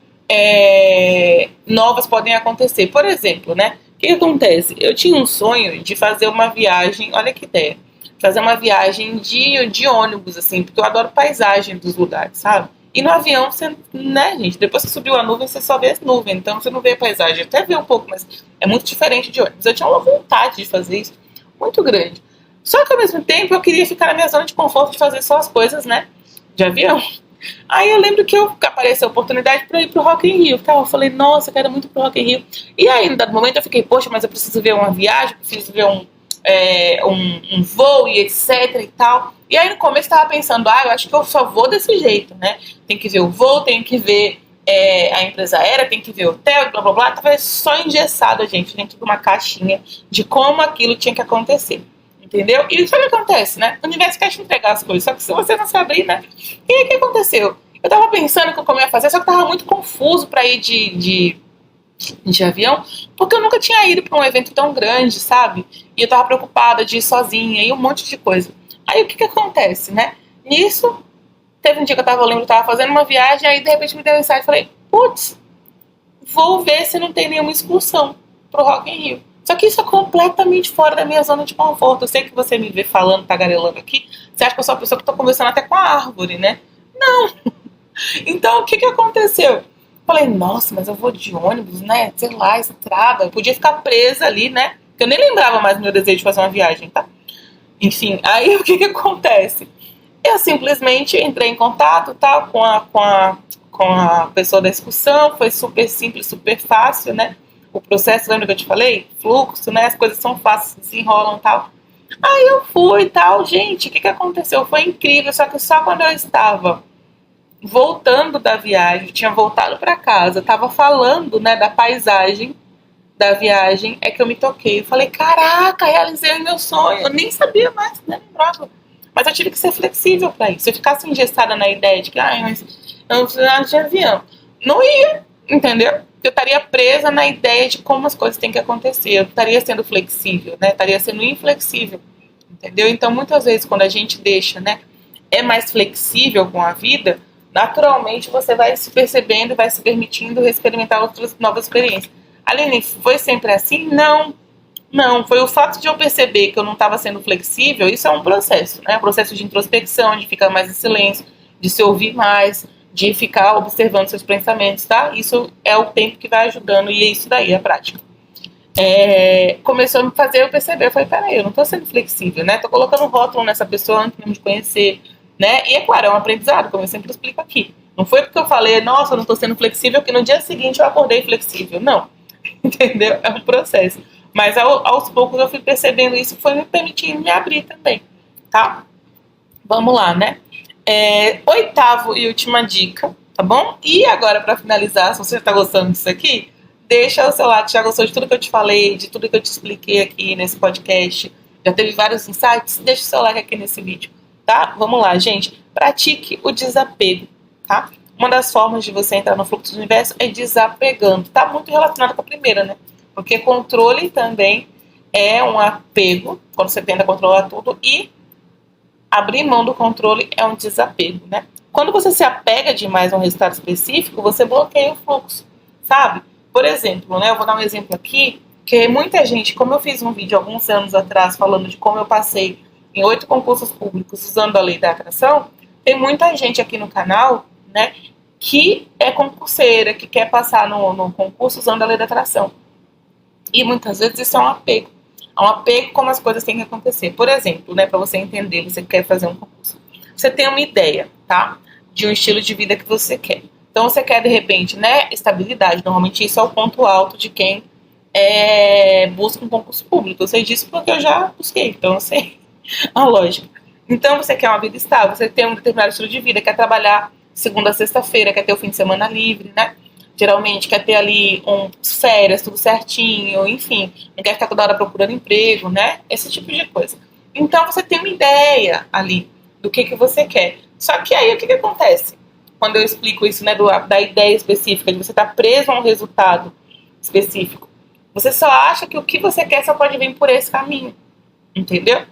novas podem acontecer. Por exemplo, né, o que acontece? Eu tinha um sonho de fazer uma viagem, olha que ideia, fazer uma viagem de ônibus, assim, porque eu adoro paisagem dos lugares, sabe? E no avião, você, né, gente, depois que subiu a nuvem, você só vê as nuvens, então você não vê a paisagem, até vê um pouco, mas é muito diferente de ônibus. Eu tinha uma vontade de fazer isso, muito grande. Só que ao mesmo tempo eu queria ficar na minha zona de conforto de fazer só as coisas, né, de avião. Aí eu lembro que apareceu a oportunidade para ir pro Rock in Rio, tá? Eu falei, nossa, eu quero muito pro Rock in Rio. E aí, no dado momento, eu fiquei, poxa, mas eu preciso ver uma viagem, preciso ver um voo e etc e tal. E aí no começo eu tava pensando, eu acho que eu só vou desse jeito, né? Tem que ver o voo, tem que ver a empresa aérea, tem que ver o hotel, blá blá blá. Tava só engessada, gente, dentro de uma caixinha de como aquilo tinha que acontecer. Entendeu? E sabe o que acontece, né? O universo quer te entregar as coisas, só que se você não se abrir, né? E aí o que aconteceu? Eu tava pensando como eu ia fazer, só que tava muito confuso pra ir de avião, porque eu nunca tinha ido pra um evento tão grande, sabe? E eu tava preocupada de ir sozinha e um monte de coisa. Aí o que acontece, né? Nisso, teve um dia que eu lembro, eu tava fazendo uma viagem, aí de repente me deu um insight e falei, putz, vou ver se não tem nenhuma excursão pro Rock in Rio. Só que isso é completamente fora da minha zona de conforto. Eu sei que você me vê falando, tagarelando aqui, você acha que eu sou uma pessoa que tô conversando até com a árvore, né? Não! Então, o que aconteceu? Falei, nossa, mas eu vou de ônibus, né? Sei lá, estrada. Eu podia ficar presa ali, né? Porque eu nem lembrava mais do meu desejo de fazer uma viagem, tá? Enfim, aí o que acontece? Eu simplesmente entrei em contato, tá, com a pessoa da excursão. Foi super simples, super fácil, né? O processo, lembra que eu te falei? Fluxo, né? As coisas são fáceis, se enrolam e tal. Aí eu fui e tal. Gente, o que aconteceu? Foi incrível, só que só quando eu estava voltando da viagem, tinha voltado para casa, tava falando, né, da paisagem da viagem, é que eu me toquei. Eu falei, caraca, realizei o meu sonho. Eu nem sabia mais, né, lembrava. Mas eu tive que ser flexível para isso. Se eu ficasse engessada na ideia de que, mas eu não preciso nada de avião, não ia, entendeu? Eu estaria presa na ideia de como as coisas têm que acontecer. Eu estaria sendo flexível, né? Estaria sendo inflexível, entendeu? Então, muitas vezes, quando a gente deixa, né, é mais flexível com a vida, naturalmente você vai se percebendo, vai se permitindo experimentar outras novas experiências. Aline, foi sempre assim? Não. Não, foi o fato de eu perceber que eu não estava sendo flexível, isso é um processo, né? Um processo de introspecção, de ficar mais em silêncio, de se ouvir mais, de ficar observando seus pensamentos, tá? Isso é o tempo que vai ajudando e é isso daí, a prática. Começou a me fazer eu perceber, eu falei, peraí, eu não estou sendo flexível, né? Tô colocando rótulo nessa pessoa antes mesmo de conhecer, né? E é claro, é um aprendizado, como eu sempre explico aqui. Não foi porque eu falei, nossa, eu não estou sendo flexível, que no dia seguinte eu acordei flexível. Não, entendeu? É um processo. Mas aos poucos eu fui percebendo isso, foi me permitindo me abrir também, tá? Vamos lá, né? Oitavo e última dica, tá bom? E agora, para finalizar, se você está gostando disso aqui, deixa o seu like, já gostou de tudo que eu te falei, de tudo que eu te expliquei aqui nesse podcast, já teve vários insights, deixa o seu like aqui nesse vídeo, tá? Vamos lá, gente. Pratique o desapego, tá? Uma das formas de você entrar no fluxo do universo é desapegando. Tá muito relacionado com a primeira, né? Porque controle também é um apego, quando você tenta controlar tudo, e abrir mão do controle é um desapego, né? Quando você se apega demais a um resultado específico, você bloqueia o fluxo, sabe? Por exemplo, né? Eu vou dar um exemplo aqui, que muita gente, como eu fiz um vídeo alguns anos atrás falando de como eu passei em 8 concursos públicos usando a lei da atração, tem muita gente aqui no canal, né, que é concurseira, que quer passar no concurso usando a lei da atração. E muitas vezes isso é um apego. É um apego como as coisas têm que acontecer. Por exemplo, né, para você entender, você quer fazer um concurso. Você tem uma ideia, tá? De um estilo de vida que você quer. Então você quer, de repente, né, estabilidade. Normalmente isso é o ponto alto de quem busca um concurso público. Eu sei disso porque eu já busquei, então eu sei a lógica. Então você quer uma vida estável, você tem um determinado estilo de vida, quer trabalhar segunda a sexta-feira, quer ter o fim de semana livre, né? Geralmente quer ter ali férias, tudo certinho, enfim, não quer ficar toda hora procurando emprego, né? Esse tipo de coisa. Então você tem uma ideia ali do que você quer. Só que aí o que acontece? Quando eu explico isso, né, da ideia específica, de você estar preso a um resultado específico, você só acha que o que você quer só pode vir por esse caminho, entendeu?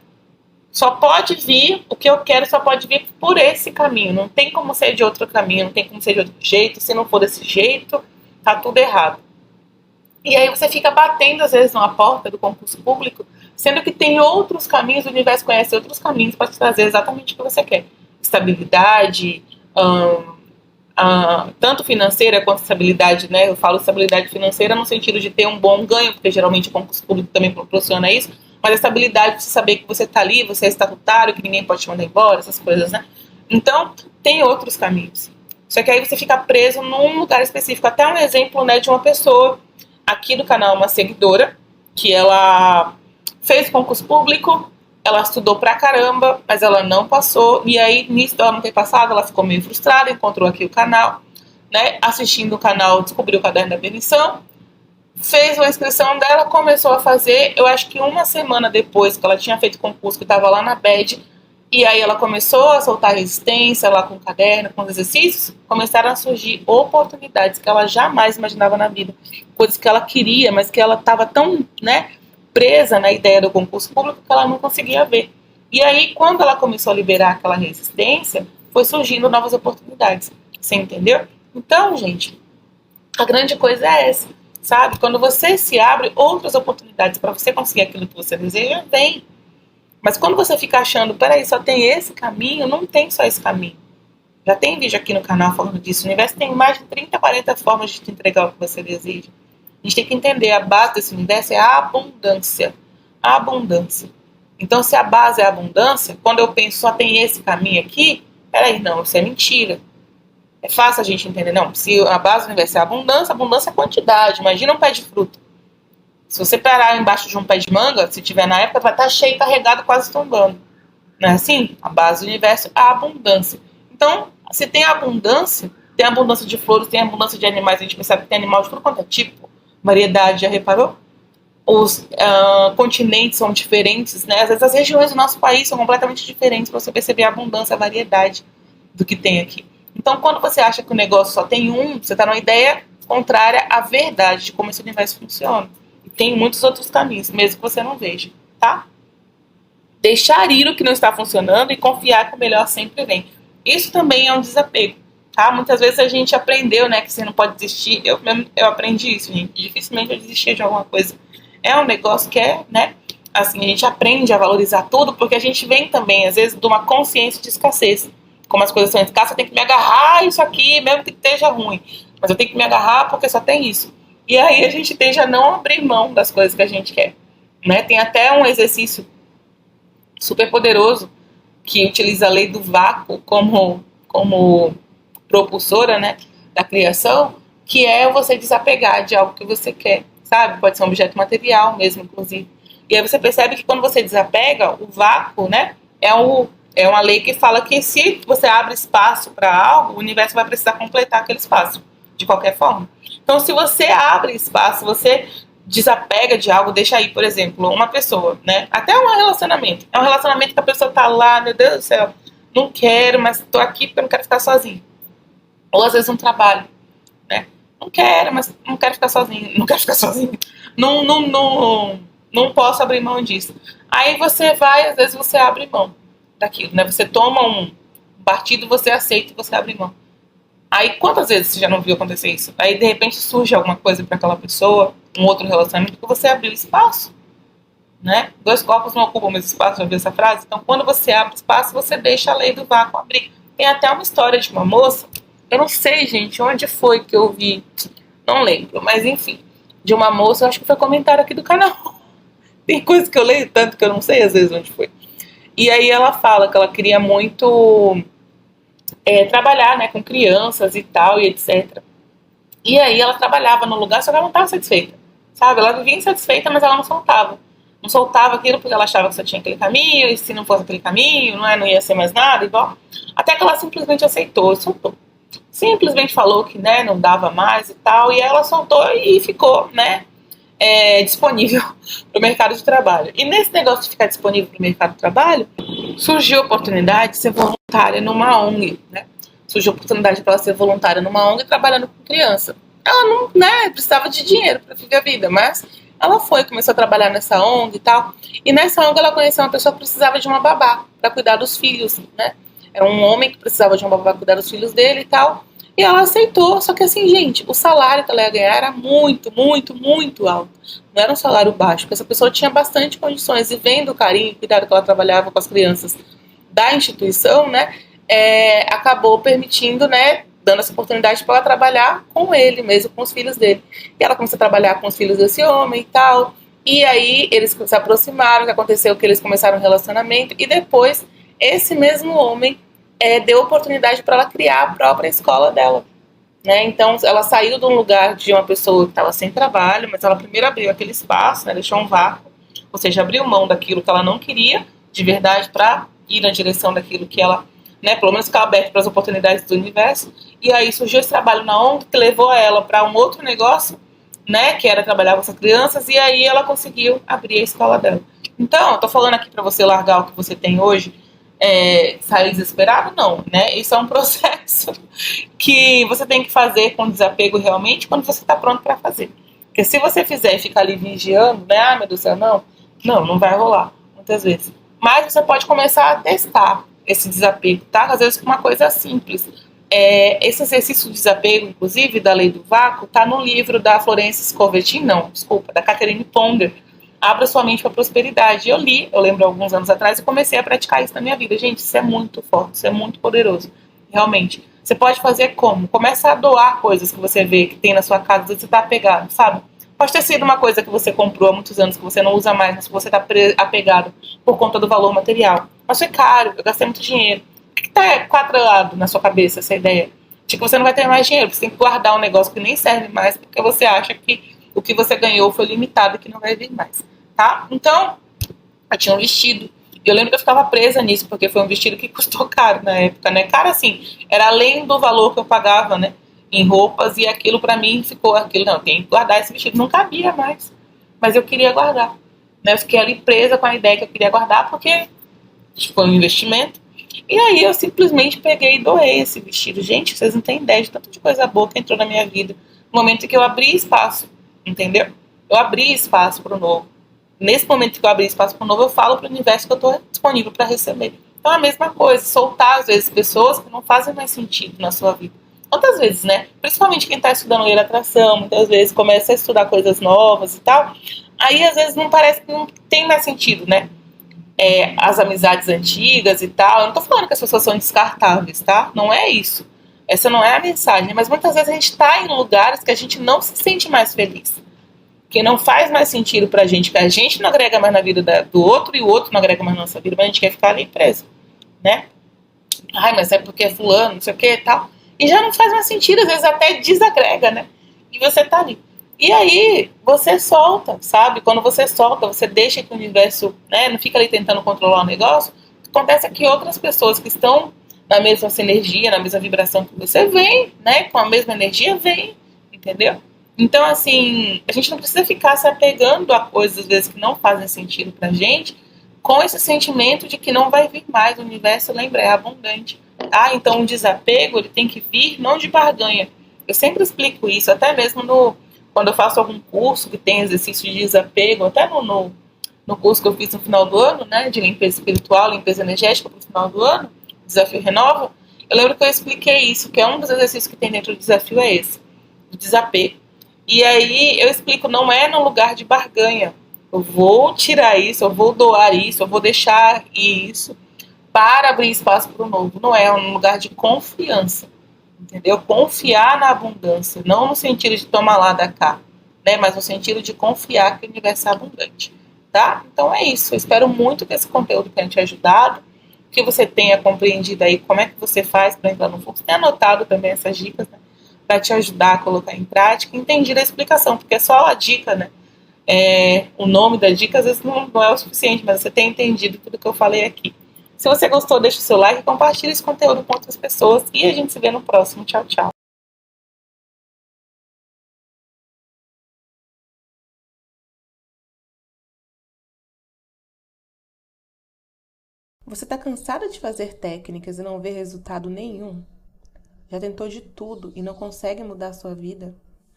Só pode vir, o que eu quero só pode vir por esse caminho. Não tem como ser de outro caminho, não tem como ser de outro jeito. Se não for desse jeito, tá tudo errado. E aí você fica batendo, às vezes, numa porta do concurso público, sendo que tem outros caminhos, o universo conhece outros caminhos para te trazer exatamente o que você quer. Estabilidade, tanto financeira quanto estabilidade, né? Eu falo estabilidade financeira no sentido de ter um bom ganho, porque geralmente o concurso público também proporciona isso, mas a estabilidade de você saber que você está ali, você é estatutário, que ninguém pode te mandar embora, essas coisas, né? Então, tem outros caminhos. Só que aí você fica preso num lugar específico. Até um exemplo, né, de uma pessoa aqui do canal, uma seguidora, que ela fez concurso público, ela estudou pra caramba, mas ela não passou, e aí, nisso dela não ter passado, ela ficou meio frustrada, encontrou aqui o canal, né, assistindo o canal, descobriu o Caderno da Permissão, fez a inscrição dela, começou a fazer, eu acho que uma semana depois que ela tinha feito o concurso, que estava lá na BED, e aí ela começou a soltar resistência lá com o caderno, com os exercícios, começaram a surgir oportunidades que ela jamais imaginava na vida, coisas que ela queria, mas que ela estava tão, né, presa na ideia do concurso público que ela não conseguia ver. E aí, quando ela começou a liberar aquela resistência, foi surgindo novas oportunidades, você entendeu? Então, gente, a grande coisa é essa, sabe? Quando você se abre, outras oportunidades para você conseguir aquilo que você deseja, vem. Mas quando você fica achando, peraí, só tem esse caminho, não tem só esse caminho. Já tem vídeo aqui no canal falando disso. O universo tem mais de 30, 40 formas de te entregar o que você deseja. A gente tem que entender, a base desse universo é a abundância. A abundância. Então, se a base é a abundância, quando eu penso só tem esse caminho aqui, peraí, não, isso é mentira. É fácil a gente entender, não. Se a base do universo é a abundância é quantidade. Imagina um pé de fruta. Se você parar embaixo de um pé de manga, se tiver na época, vai estar cheio, carregado, quase tombando. Não é assim? A base do universo é a abundância. Então, se tem abundância de flores, tem abundância de animais, a gente percebe que tem animal de tudo quanto é tipo, variedade, já reparou? Os continentes são diferentes, né? Às vezes as regiões do nosso país são completamente diferentes para você perceber a abundância, a variedade do que tem aqui. Então, quando você acha que o negócio só tem um, você está numa ideia contrária à verdade de como esse universo funciona. E tem muitos outros caminhos, mesmo que você não veja, tá? Deixar ir o que não está funcionando e confiar que o melhor sempre vem. Isso também é um desapego. tá? Muitas vezes a gente aprendeu, né, que você não pode desistir. Eu aprendi isso, gente. Dificilmente eu desisti de alguma coisa. É um negócio que é, né, assim, a gente aprende a valorizar tudo, porque a gente vem também, às vezes, de uma consciência de escassez. Como as coisas são escassas, eu tenho que me agarrar a isso aqui, mesmo que esteja ruim. Mas eu tenho que me agarrar porque só tem isso. E aí a gente tende a não abrir mão das coisas que a gente quer, né? Tem até um exercício super poderoso que utiliza a lei do vácuo como propulsora, né, da criação, que é você desapegar de algo que você quer, sabe? Pode ser um objeto material mesmo, inclusive. E aí você percebe que quando você desapega, o vácuo, né, é uma lei que fala que se você abre espaço para algo, o universo vai precisar completar aquele espaço, de qualquer forma. Então, se você abre espaço, você desapega de algo, deixa aí, por exemplo, uma pessoa, né? Até um relacionamento. É um relacionamento que a pessoa tá lá, meu Deus do céu, não quero, mas tô aqui porque eu não quero ficar sozinho. Ou às vezes um trabalho, né? Não quero, mas não quero ficar sozinho. Não quero ficar sozinho. Não posso abrir mão disso. Aí você vai, às vezes você abre mão daquilo, né? Você toma um partido, você aceita e você abre mão. Aí quantas vezes você já não viu acontecer isso? Aí de repente surge alguma coisa para aquela pessoa, um outro relacionamento, que você abriu espaço, né? Dois corpos não ocupam o mesmo espaço, já viu essa frase? Então quando você abre espaço, você deixa a lei do vácuo abrir. Tem até uma história de uma moça, eu não sei, gente, onde foi que eu vi, não lembro, mas enfim, de uma moça, eu acho que foi comentário aqui do canal. Tem coisa que eu leio tanto que eu não sei às vezes onde foi. E aí ela fala que ela queria muito trabalhar, né, com crianças e tal, e etc. E aí ela trabalhava no lugar, só que ela não estava satisfeita, sabe? Ela vivia insatisfeita, mas ela não soltava. Não soltava aquilo porque ela achava que só tinha aquele caminho, e se não fosse aquele caminho, não ia ser mais nada, igual. Até que ela simplesmente aceitou e soltou. Simplesmente falou que, né, não dava mais e tal, e ela soltou e ficou, né, disponível para o mercado de trabalho. E nesse negócio de ficar disponível para o mercado de trabalho, surgiu a oportunidade de ser voluntária numa ONG, né? Surgiu a oportunidade para ela ser voluntária numa ONG trabalhando com criança. Ela não, né, precisava de dinheiro para viver a vida, mas ela foi, começou a trabalhar nessa ONG e tal. E nessa ONG ela conheceu uma pessoa que precisava de uma babá para cuidar dos filhos, né? Era um homem que precisava de uma babá para cuidar dos filhos dele e tal. E ela aceitou, só que assim, gente, o salário que ela ia ganhar era muito, muito, muito alto. Não era um salário baixo, porque essa pessoa tinha bastante condições. E vendo o carinho e cuidado que ela trabalhava com as crianças da instituição, né, acabou permitindo, né, dando essa oportunidade para ela trabalhar com ele mesmo, com os filhos dele. E ela começou a trabalhar com os filhos desse homem e tal. E aí eles se aproximaram, o que aconteceu que eles começaram um relacionamento. E depois, esse mesmo homem deu oportunidade para ela criar a própria escola dela, né? Então ela saiu de um lugar de uma pessoa que estava sem trabalho, mas ela primeiro abriu aquele espaço, né? Deixou um vácuo, ou seja, abriu mão daquilo que ela não queria de verdade para ir na direção daquilo que ela, né, pelo menos ficar aberta para as oportunidades do universo. E aí surgiu esse trabalho na ONG que levou ela para um outro negócio, né, que era trabalhar com essas crianças, e aí ela conseguiu abrir a escola dela. Então, eu tô falando aqui para você largar o que você tem hoje, sair desesperado, não, né? Isso é um processo que você tem que fazer com desapego realmente quando você está pronto para fazer. Porque se você fizer e ficar ali vigiando, né? Ah, meu Deus do céu, não vai rolar, muitas vezes. Mas você pode começar a testar esse desapego, tá? Às vezes com uma coisa simples. Esse exercício de desapego, inclusive, da lei do vácuo, tá no livro da Florence Scovetin, da Catherine Ponder, Abra Sua Mente para a Prosperidade. Eu li, eu lembro alguns anos atrás, e comecei a praticar isso na minha vida. Gente, isso é muito forte, isso é muito poderoso, realmente. Você pode fazer como? Começa a doar coisas que você vê que tem na sua casa, você está apegado, sabe? Pode ter sido uma coisa que você comprou há muitos anos, que você não usa mais, mas que você está apegado por conta do valor material. Mas foi caro, eu gastei muito dinheiro. Por que está quadrado na sua cabeça essa ideia? De que você não vai ter mais dinheiro, você tem que guardar um negócio que nem serve mais, porque você acha que o que você ganhou foi limitado e que não vai vir mais, tá? Então, eu tinha um vestido. Eu lembro que eu ficava presa nisso, porque foi um vestido que custou caro na época, né? Caro assim, era além do valor que eu pagava, né? Em roupas, e aquilo pra mim ficou aquilo, não, eu tenho que guardar esse vestido. Não cabia mais, mas eu queria guardar, né? Eu fiquei ali presa com a ideia que eu queria guardar, porque foi um investimento. E aí eu simplesmente peguei e doei esse vestido. Gente, vocês não têm ideia de tanto de coisa boa que entrou na minha vida. No momento em que eu abri espaço, entendeu? Eu abri espaço para o novo. Nesse momento que eu abri espaço para o novo, eu falo para o universo que eu estou disponível para receber. Então é a mesma coisa, soltar às vezes pessoas que não fazem mais sentido na sua vida. Quantas vezes, né? Principalmente quem está estudando lei da atração, muitas vezes começa a estudar coisas novas e tal. Aí, às vezes, não parece que não tem mais sentido, né? As amizades antigas e tal. Eu não tô falando que as pessoas são descartáveis, tá? Não é isso. Essa não é a mensagem. Mas muitas vezes a gente tá em lugares que a gente não se sente mais feliz. Que não faz mais sentido pra gente, que a gente não agrega mais na vida do outro e o outro não agrega mais na nossa vida, mas a gente quer ficar ali preso, né? Ai, mas é porque é fulano, não sei o que e tal. E já não faz mais sentido, às vezes até desagrega, né? E você tá ali. E aí, você solta, sabe? Quando você solta, você deixa que o universo, né, não fica ali tentando controlar o negócio, acontece que outras pessoas que estão na mesma sinergia, na mesma vibração que você, vem, né? Com a mesma energia, vem, entendeu? Então, assim, a gente não precisa ficar se apegando a coisas, às vezes, que não fazem sentido pra gente, com esse sentimento de que não vai vir mais. O universo, lembra, é abundante. Ah, então o desapego, ele tem que vir não de barganha. Eu sempre explico isso, até mesmo quando eu faço algum curso que tem exercício de desapego, até no curso que eu fiz no final do ano, né, de limpeza espiritual, limpeza energética para o final do ano, Desafio Renova, eu lembro que eu expliquei isso, que é um dos exercícios que tem dentro do desafio é esse, o desapego. E aí eu explico, não é no lugar de barganha. Eu vou tirar isso, eu vou doar isso, eu vou deixar isso para abrir espaço para o novo. Não é um lugar de confiança, entendeu? Confiar na abundância, não no sentido de tomar lá da cá, né? Mas no sentido de confiar que o universo é abundante, tá? Então é isso. Eu espero muito que esse conteúdo tenha te ajudado, que você tenha compreendido aí como é que você faz para entrar no fluxo, tenha anotado também essas dicas, né? Para te ajudar a colocar em prática, entendido a explicação, porque é só a dica, né? O nome da dica às vezes não é o suficiente, mas você tem entendido tudo que eu falei aqui. Se você gostou, deixa o seu like, compartilha esse conteúdo com outras pessoas e a gente se vê no próximo. Tchau, tchau. Você está cansado de fazer técnicas e não ver resultado nenhum? Já tentou de tudo e não consegue mudar a sua vida?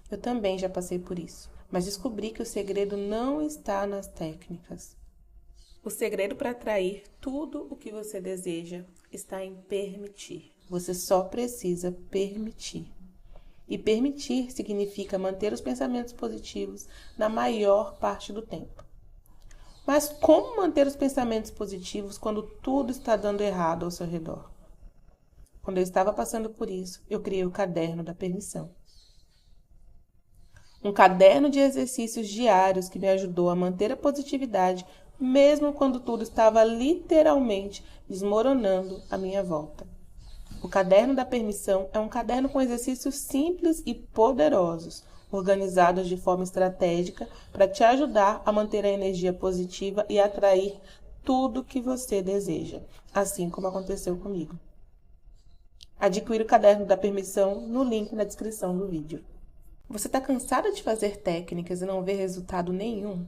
Eu também já passei por isso, mas descobri que o segredo não está nas técnicas. O segredo para atrair tudo o que você deseja está em permitir. Você só precisa permitir. E permitir significa manter os pensamentos positivos na maior parte do tempo. Mas como manter os pensamentos positivos quando tudo está dando errado ao seu redor? Quando eu estava passando por isso, eu criei o caderno da permissão. Um caderno de exercícios diários que me ajudou a manter a positividade, mesmo quando tudo estava literalmente desmoronando à minha volta. O caderno da permissão é um caderno com exercícios simples e poderosos, organizados de forma estratégica para te ajudar a manter a energia positiva e atrair tudo que você deseja, assim como aconteceu comigo. Adquira o caderno da permissão no link na descrição do vídeo. Você está cansado de fazer técnicas e não ver resultado nenhum?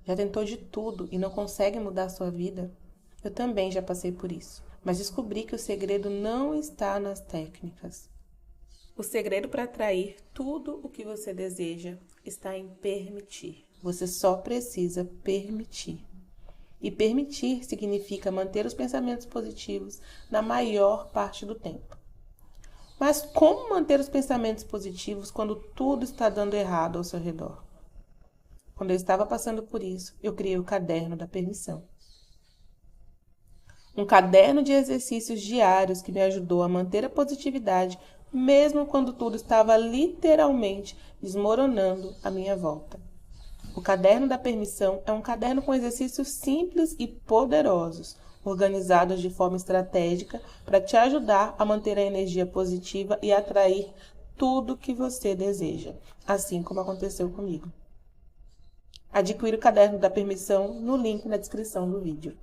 Já tentou de tudo e não consegue mudar a sua vida? Eu também já passei por isso, mas descobri que o segredo não está nas técnicas. O segredo para atrair tudo o que você deseja está em permitir. Você só precisa permitir. E permitir significa manter os pensamentos positivos na maior parte do tempo. Mas como manter os pensamentos positivos quando tudo está dando errado ao seu redor? Quando eu estava passando por isso, eu criei o caderno da permissão. Um caderno de exercícios diários que me ajudou a manter a positividade, mesmo quando tudo estava literalmente desmoronando à minha volta. O caderno da permissão é um caderno com exercícios simples e poderosos, organizados de forma estratégica para te ajudar a manter a energia positiva e atrair tudo que você deseja, assim como aconteceu comigo. Adquira o caderno da permissão no link na descrição do vídeo.